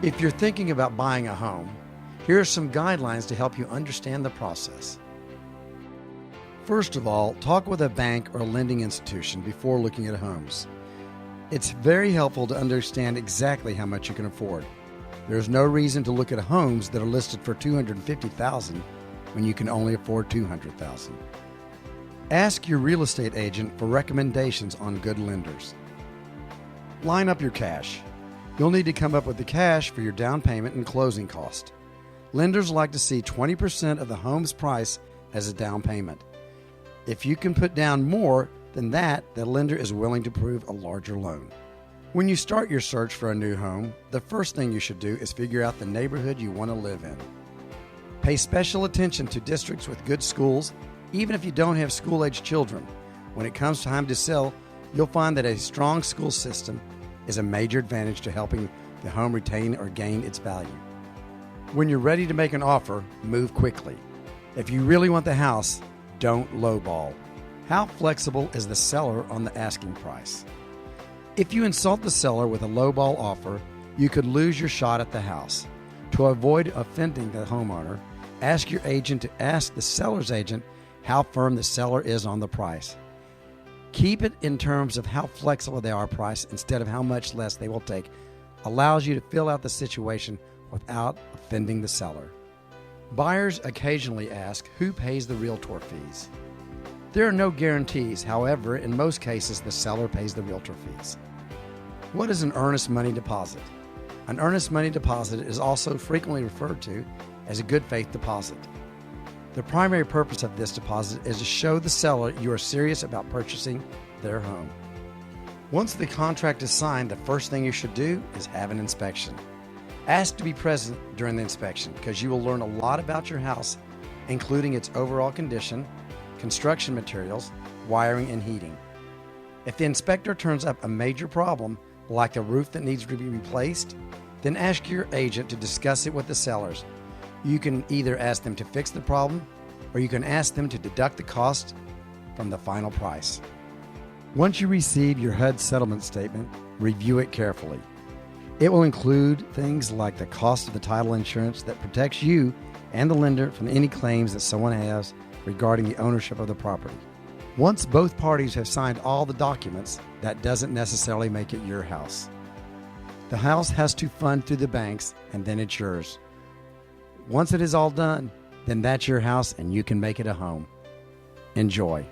If you're thinking about buying a home, here are some guidelines to help you understand the process. First of all, talk with a bank or a lending institution before looking at homes. It's very helpful to understand exactly how much you can afford. There's no reason to look at homes that are listed for $250,000 when you can only afford $200,000. Ask your real estate agent for recommendations on good lenders. Line up your cash. You'll need to come up with the cash for your down payment and closing cost. Lenders like to see 20% of the home's price as a down payment. If you can put down more than that, the lender is willing to approve a larger loan. When you start your search for a new home, the first thing you should do is figure out the neighborhood you want to live in. Pay special attention to districts with good schools, even if you don't have school-aged children. When it comes time to sell, you'll find that a strong school system is a major advantage to helping the home retain or gain its value. When you're ready to make an offer, move quickly. If you really want the house, don't lowball. How flexible is the seller on the asking price? If you insult the seller with a lowball offer, you could lose your shot at the house. To avoid offending the homeowner, ask your agent to ask the seller's agent how firm the seller is on the price. Keep it in terms of how flexible they are priced instead of how much less they will take. Allows you to fill out the situation without offending the seller. Buyers occasionally ask who pays the realtor fees. There are no guarantees. However, in most cases, the seller pays the realtor fees. What is an earnest money deposit? An earnest money deposit is also frequently referred to as a good faith deposit. The primary purpose of this deposit is to show the seller you are serious about purchasing their home. Once the contract is signed, the first thing you should do is have an inspection. Ask to be present during the inspection because you will learn a lot about your house, including its overall condition, construction materials, wiring, and heating. If the inspector turns up a major problem, like a roof that needs to be replaced, then ask your agent to discuss it with the sellers. You can either ask them to fix the problem, or you can ask them to deduct the cost from the final price. Once you receive your HUD settlement statement, review it carefully. It will include things like the cost of the title insurance that protects you and the lender from any claims that someone has regarding the ownership of the property. Once both parties have signed all the documents, that doesn't necessarily make it your house. The house has to fund through the banks, and then it's yours. Once it is all done, then that's your house and you can make it a home. Enjoy.